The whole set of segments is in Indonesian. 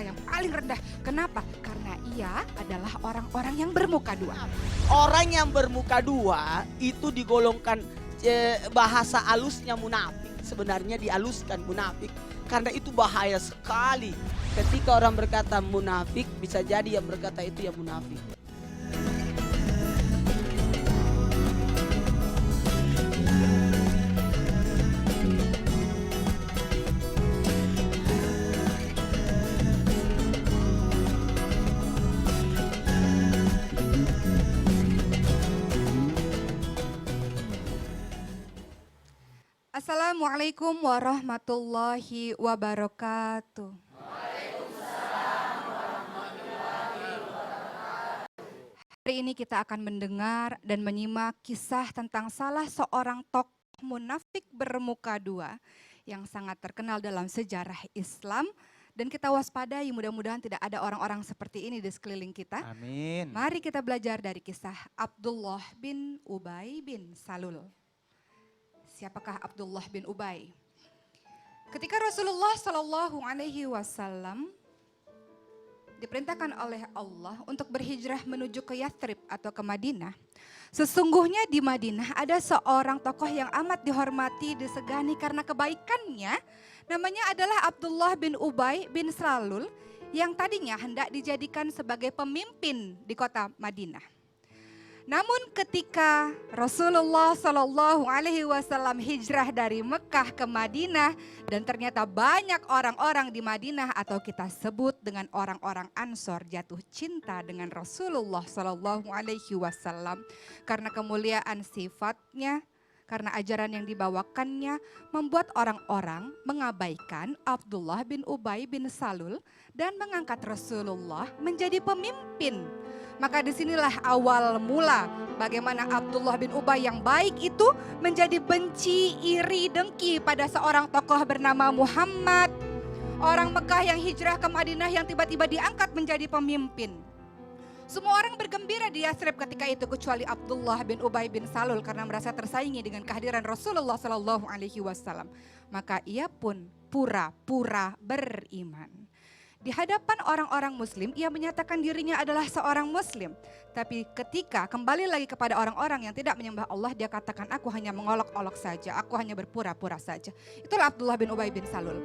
yang paling rendah. Kenapa? Karena ia adalah orang-orang yang bermuka dua. Orang yang bermuka dua itu digolongkan bahasa halusnya munafik. Sebenarnya dihaluskan munafik. Karena itu bahaya sekali. Ketika orang berkata munafik, bisa jadi yang berkata itu ya munafik. Assalamualaikum warahmatullahi wabarakatuh. Hari ini kita akan mendengar dan menyimak kisah tentang salah seorang tokoh munafik bermuka dua yang sangat terkenal dalam sejarah Islam. Dan kita waspadai, mudah-mudahan tidak ada orang-orang seperti ini di sekeliling kita. Amin. Mari kita belajar dari kisah Abdullah bin Ubay bin Salul. Siapakah Abdullah bin Ubay? Ketika Rasulullah Shallallahu Alaihi Wasallam diperintahkan oleh Allah untuk berhijrah menuju ke Yathrib atau ke Madinah. Sesungguhnya di Madinah ada seorang tokoh yang amat dihormati, disegani karena kebaikannya. Namanya adalah Abdullah bin Ubay bin Salul yang tadinya hendak dijadikan sebagai pemimpin di kota Madinah. Namun ketika Rasulullah Shallallahu Alaihi Wasallam hijrah dari Mekah ke Madinah dan ternyata banyak orang-orang di Madinah atau kita sebut dengan orang-orang Ansor jatuh cinta dengan Rasulullah Shallallahu Alaihi Wasallam karena kemuliaan sifatnya, karena ajaran yang dibawakannya membuat orang-orang mengabaikan Abdullah bin Ubay bin Salul dan mengangkat Rasulullah menjadi pemimpin. Maka disinilah awal mula bagaimana Abdullah bin Ubay yang baik itu menjadi benci, iri, dengki pada seorang tokoh bernama Muhammad. Orang Mekah yang hijrah ke Madinah yang tiba-tiba diangkat menjadi pemimpin. Semua orang bergembira di Yathrib ketika itu kecuali Abdullah bin Ubay bin Salul karena merasa tersaingi dengan kehadiran Rasulullah Shallallahu Alaihi Wasallam. Maka ia pun pura-pura beriman. Di hadapan orang-orang muslim, ia menyatakan dirinya adalah seorang muslim. Tapi ketika kembali lagi kepada orang-orang yang tidak menyembah Allah, dia katakan aku hanya mengolok-olok saja, aku hanya berpura-pura saja. Itulah Abdullah bin Ubay bin Salul.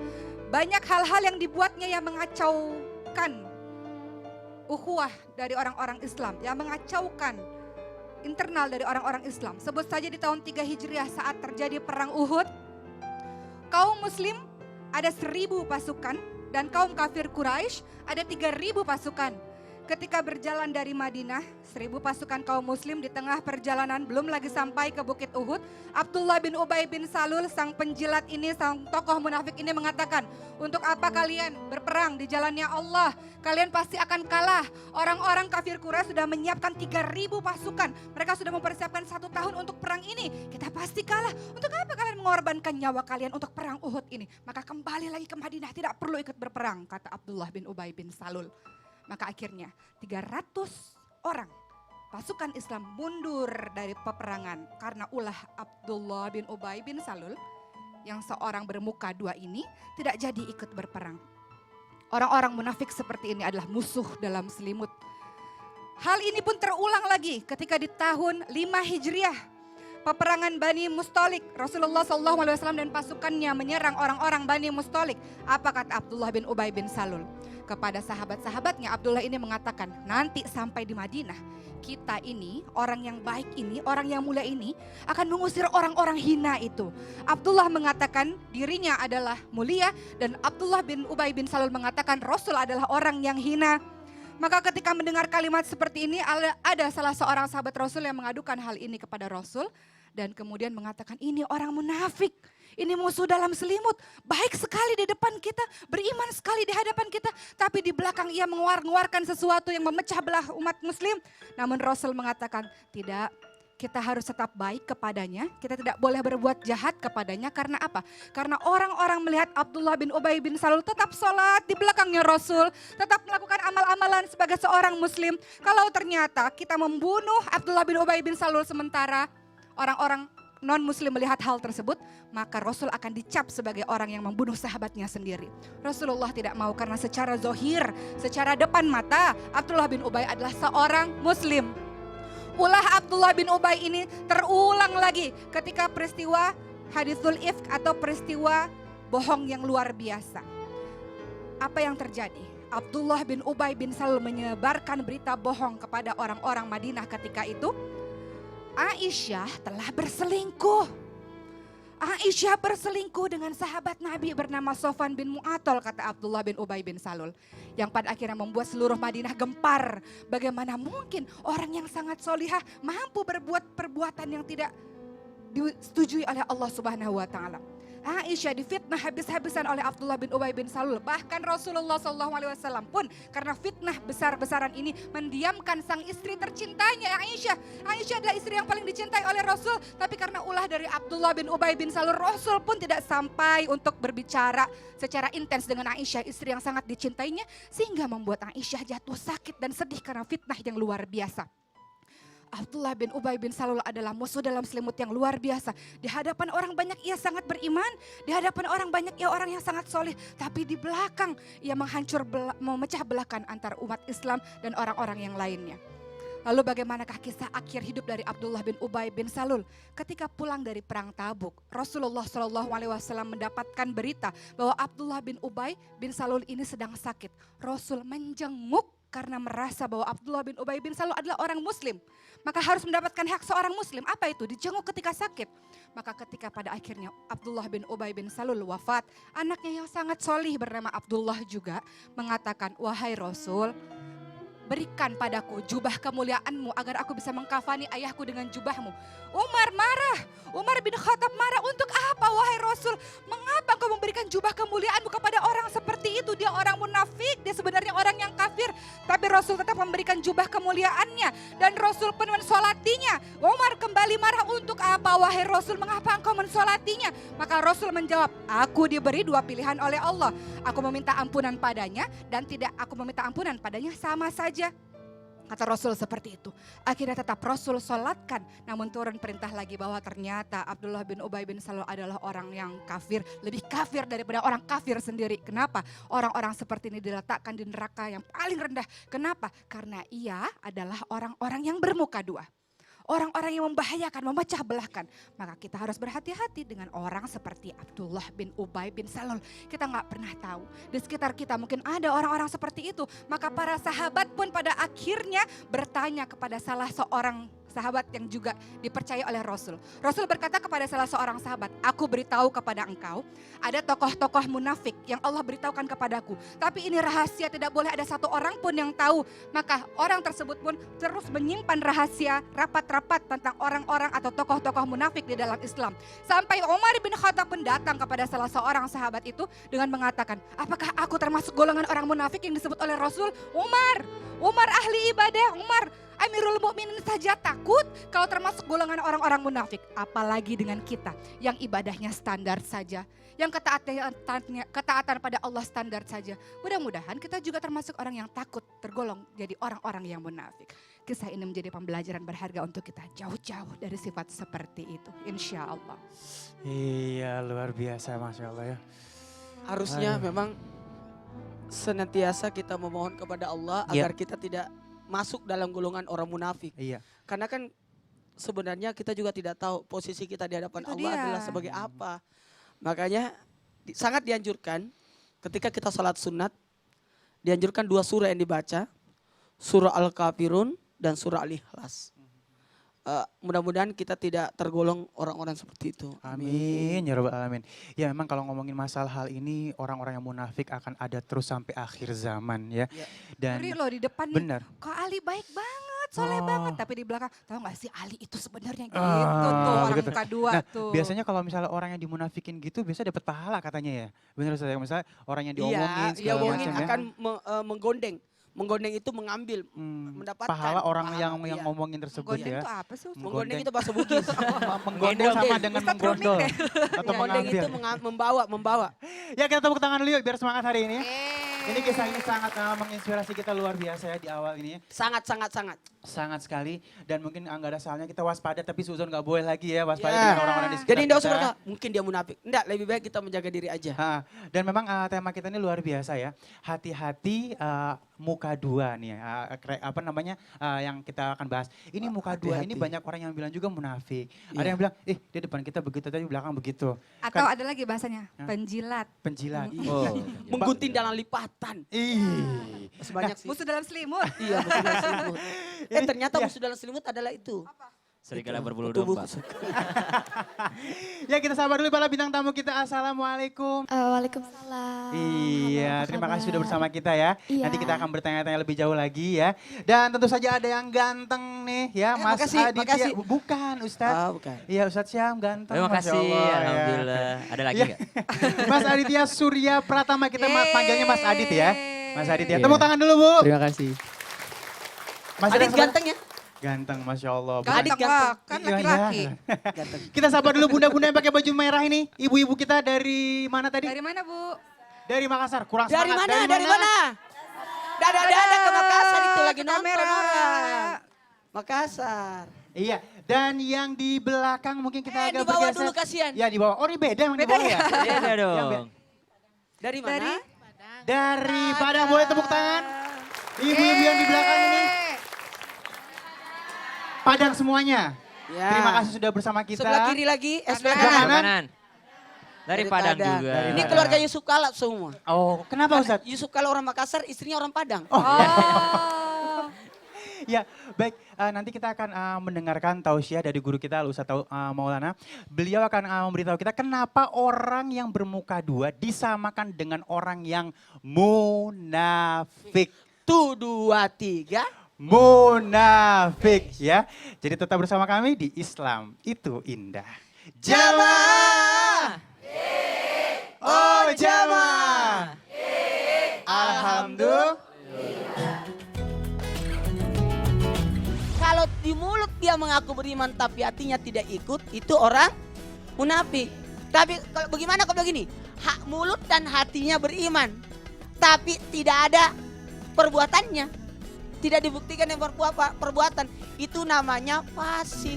Banyak hal-hal yang dibuatnya yang mengacaukan ukhuwah dari orang-orang Islam, yang mengacaukan internal dari orang-orang Islam. Sebut saja di tahun 3 Hijriah saat terjadi perang Uhud, kaum muslim ada 1000 pasukan, dan kaum kafir Quraisy ada 3000 pasukan. Ketika berjalan dari Madinah, 1000 pasukan kaum muslim di tengah perjalanan belum lagi sampai ke Bukit Uhud. Abdullah bin Ubay bin Salul, sang penjilat ini, sang tokoh munafik ini mengatakan, untuk apa kalian berperang di jalannya Allah? Kalian pasti akan kalah. Orang-orang kafir Quraisy sudah menyiapkan 3000 pasukan. Mereka sudah mempersiapkan 1 tahun untuk perang ini. Kita pasti kalah. Untuk apa kalian mengorbankan nyawa kalian untuk perang Uhud ini? Maka kembali lagi ke Madinah, tidak perlu ikut berperang, kata Abdullah bin Ubay bin Salul. Maka akhirnya 300 orang pasukan Islam mundur dari peperangan karena ulah Abdullah bin Ubay bin Salul yang seorang bermuka dua ini tidak jadi ikut berperang. Orang-orang munafik seperti ini adalah musuh dalam selimut. Hal ini pun terulang lagi ketika di tahun 5 Hijriah. Peperangan Bani Mustalik, Rasulullah SAW dan pasukannya menyerang orang-orang Bani Mustalik. Apa kata Abdullah bin Ubay bin Salul? Kepada sahabat-sahabatnya, Abdullah ini mengatakan, nanti sampai di Madinah, kita ini, orang yang baik ini, orang yang mulia ini, akan mengusir orang-orang hina itu. Abdullah mengatakan dirinya adalah mulia, dan Abdullah bin Ubay bin Salul mengatakan Rasul adalah orang yang hina. Maka ketika mendengar kalimat seperti ini, ada salah seorang sahabat Rasul yang mengadukan hal ini kepada Rasul. Dan kemudian mengatakan ini orang munafik, ini musuh dalam selimut. Baik sekali di depan kita, beriman sekali di hadapan kita. Tapi di belakang ia mengeluarkan sesuatu yang memecah belah umat muslim. Namun Rasul mengatakan tidak, kita harus tetap baik kepadanya. Kita tidak boleh berbuat jahat kepadanya. Karena apa? Karena orang-orang melihat Abdullah bin Ubay bin Salul tetap sholat di belakangnya Rasul. Tetap melakukan amal-amalan sebagai seorang muslim. Kalau ternyata kita membunuh Abdullah bin Ubay bin Salul sementara orang-orang non-muslim melihat hal tersebut, maka Rasul akan dicap sebagai orang yang membunuh sahabatnya sendiri. Rasulullah tidak mau karena secara zohir, secara depan mata, Abdullah bin Ubay adalah seorang muslim. Ulah Abdullah bin Ubay ini terulang lagi ketika peristiwa haditsul ifk atau peristiwa bohong yang luar biasa. Apa yang terjadi? Abdullah bin Ubay bin Salul menyebarkan berita bohong kepada orang-orang Madinah ketika itu. Aisyah telah berselingkuh. Aisyah berselingkuh dengan sahabat Nabi bernama Sofwan bin Mu'atol, kata Abdullah bin Ubay bin Salul. Yang pada akhirnya membuat seluruh Madinah gempar. Bagaimana mungkin orang yang sangat solihah mampu berbuat perbuatan yang tidak disetujui oleh Allah Subhanahu wa Ta'ala. Aisyah difitnah habis-habisan oleh Abdullah bin Ubay bin Salul. Bahkan Rasulullah SAW pun karena fitnah besar-besaran ini mendiamkan sang istri tercintanya Aisyah. Aisyah adalah istri yang paling dicintai oleh Rasul. Tapi karena ulah dari Abdullah bin Ubay bin Salul, Rasul pun tidak sampai untuk berbicara secara intens dengan Aisyah, istri yang sangat dicintainya. Sehingga membuat Aisyah jatuh sakit dan sedih karena fitnah yang luar biasa. Abdullah bin Ubay bin Salul adalah musuh dalam selimut yang luar biasa. Di hadapan orang banyak ia sangat beriman. Di hadapan orang banyak ia orang yang sangat soleh. Tapi di belakang ia memecah belahkan antara umat Islam dan orang-orang yang lainnya. Lalu bagaimanakah kisah akhir hidup dari Abdullah bin Ubay bin Salul? Ketika pulang dari perang Tabuk, Rasulullah SAW mendapatkan berita bahwa Abdullah bin Ubay bin Salul ini sedang sakit. Rasul menjenguk karena merasa bahwa Abdullah bin Ubay bin Salul adalah orang muslim. Maka harus mendapatkan hak seorang muslim. Apa itu? Dijenguk ketika sakit. Maka ketika pada akhirnya Abdullah bin Ubay bin Salul wafat, anaknya yang sangat solih bernama Abdullah juga mengatakan, wahai Rasul, berikan padaku jubah kemuliaanmu agar aku bisa mengkafani ayahku dengan jubahmu. Umar marah, Umar bin Khattab marah, untuk apa wahai Rasul? Mengapa engkau memberikan jubah kemuliaanmu kepada orang seperti itu? Dia orang munafik, dia sebenarnya orang yang kafir. Tapi Rasul tetap memberikan jubah kemuliaannya dan Rasul pun mensolatinya. Umar kembali marah, untuk apa wahai Rasul? Mengapa engkau mensolatinya? Maka Rasul menjawab, aku diberi dua pilihan oleh Allah. Aku meminta ampunan padanya dan tidak aku meminta ampunan padanya, sama saja. Kata Rasul seperti itu. Akhirnya tetap Rasul sholatkan. Namun turun perintah lagi bahwa ternyata Abdullah bin Ubay bin Salul adalah orang yang kafir. Lebih kafir daripada orang kafir sendiri. Kenapa? Orang-orang seperti ini diletakkan di neraka yang paling rendah. Kenapa? Karena ia adalah orang-orang yang bermuka dua. Orang-orang yang membahayakan, memecah belahkan. Maka kita harus berhati-hati dengan orang seperti Abdullah bin Ubay bin Salul. Kita nggak pernah tahu. Di sekitar kita mungkin ada orang-orang seperti itu. Maka para sahabat pun pada akhirnya bertanya kepada salah seorang sahabat yang juga dipercaya oleh Rasul. Rasul berkata kepada salah seorang sahabat, aku beritahu kepada engkau, ada tokoh-tokoh munafik yang Allah beritahukan kepadaku. Tapi ini rahasia, tidak boleh ada satu orang pun yang tahu. Maka orang tersebut pun terus menyimpan rahasia rapat-rapat tentang orang-orang atau tokoh-tokoh munafik di dalam Islam. Sampai Umar bin Khattab pun datang kepada salah seorang sahabat itu dengan mengatakan, apakah aku termasuk golongan orang munafik yang disebut oleh Rasul? Umar ahli ibadah, Umar Amirul Mukminin saja takut kalau termasuk golongan orang-orang munafik. Apalagi dengan kita yang ibadahnya standar saja. Yang ketaatan pada Allah standar saja. Mudah-mudahan kita juga termasuk orang yang takut tergolong jadi orang-orang yang munafik. Kisah ini menjadi pembelajaran berharga untuk kita jauh-jauh dari sifat seperti itu. Insya Allah. Iya, luar biasa, Masya Allah ya. Harusnya memang senantiasa kita memohon kepada Allah agar kita tidak masuk dalam golongan orang munafik. Iya. Karena kan sebenarnya kita juga tidak tahu posisi kita di hadapan Itu Allah dia. adalah sebagai apa. Makanya sangat dianjurkan ketika kita sholat sunat, dianjurkan dua surah yang dibaca, surah Al-Kafirun dan surah Al-Ikhlas. Mudah-mudahan kita tidak tergolong orang-orang seperti itu. Amin, ya Rabbal Alamin. Ya memang kalau ngomongin masalah hal ini, orang-orang yang munafik akan ada terus sampai akhir zaman ya. Dan Ngeri loh di depan nih, benar. kok Ali baik banget, soleh Oh. banget. Tapi di belakang, tahu gak sih Ali itu sebenarnya gitu tuh, orang begitu. muka dua Nah, tuh. biasanya kalau misalnya orang yang dimunafikin gitu biasa dapat pahala katanya ya. Benar Ustaz, misalnya orang yang diomongin segala diomongin macam ya. akan menggondeng. Menggondeng itu mengambil, mendapatkan pahala orang pahala, yang iya. ngomongin tersebut Gondeng ya. tuh apa sih Ustaz? Menggondeng itu bahasa Bugis. Menggondol sama dengan Ustaz menggondol Rumik atau Menggondeng mengambil. itu membawa. Ya kita tepuk tangan dulu yuk biar semangat hari ini. Eh. Ini kisah ini sangat menginspirasi kita luar biasa ya di awal ini ya. Sangat. Sangat sekali, dan mungkin nggak ada salahnya kita waspada, tapi suzon nggak boleh lagi ya waspada Ya. dengan orang-orang di sekitar Jadi enggak usah kita. berkata, mungkin dia munafik. Enggak, lebih baik kita menjaga diri aja. Dan memang tema kita ini luar biasa ya. Hati-hati muka dua nih, apa namanya yang kita akan bahas. Ini muka dua ini Hati-hati. banyak orang yang bilang juga munafik. Iya. Ada yang bilang, di depan kita begitu, tapi di belakang begitu. Atau ada lagi bahasanya, Hah? penjilat. Penjilat. Oh. Menggunting dalam lipatan. Ih. Sebanyak sih. Musuh dalam selimut. Iya, musuh dalam selimut. Ternyata Iya. musuh dalam selimut adalah itu. Serigala berbulu Tubuh domba. Ya kita sabar dulu para bintang tamu kita. Assalamualaikum. Waalaikumsalam. Iya, Apa terima kasih kabar? sudah bersama kita ya. Iya. Nanti kita akan bertanya-tanya lebih jauh lagi ya. Dan tentu saja ada yang ganteng nih ya, Mas makasih, Aditya. makasih. Bukan Ustadz. Ah, bukan. Iya Ustadz Syam ganteng. Terima Masya kasih, Allah, ya. alhamdulillah. Ada lagi Iya. nggak? Mas Aditya Surya Pratama, kita panggilnya Mas Adit ya. Mas Aditya, Iya. tepuk tangan dulu Bu. Terima kasih. Mas Adit Adit ganteng ya? Ganteng, Masya Allah. Bu. Adit Ganteng lah, ganteng. kan Iya, laki-laki. iya. Ganteng. Kita sabar dulu bunda-bunda yang pakai baju merah ini. Ibu-ibu kita dari mana tadi? Dari mana Bu? Dari Makassar, kurang Dari semangat. mana? Dari mana? Dada ke Makassar itu lagi ke nonton kamera. orang. Makassar. Iya, dan yang di belakang mungkin kita agak di bawah bergeser. dulu kasihan. Ya di bawah. Oh ini beda emang di Beda bawah ya? Beda Yang dong. Dari mana? Dari Dari Padang, boleh tepuk tangan. Ibu-ibu yang di belakang ini. Padang semuanya. Ya. Terima kasih sudah bersama kita. Sebelah kiri lagi, sebelah Kanan. kanan. Sebelah kanan. Dari Padang juga. Dari Ini Padang. keluarga Yusuf Kala semua. Oh, kenapa Ustaz? Yusuf Kala orang Makassar, istrinya orang Padang. Oh. Ya, baik. Nanti kita akan mendengarkan tausiah dari guru kita, Ustaz Maulana. Beliau akan memberitahu kita kenapa orang yang bermuka dua disamakan dengan orang yang munafik. Tuh, 2, 3. Munafik ya. Jadi tetap bersama kami di Islam itu indah. Jamaah. Oh jamaah. Alhamdulillah. Kalau di mulut dia mengaku beriman tapi hatinya tidak ikut, itu orang munafik. Tapi kalau bagaimana kalau begini? Mulut dan hatinya beriman, tapi tidak ada perbuatannya. Tidak dibuktikan yang perbuatan, itu namanya fasik.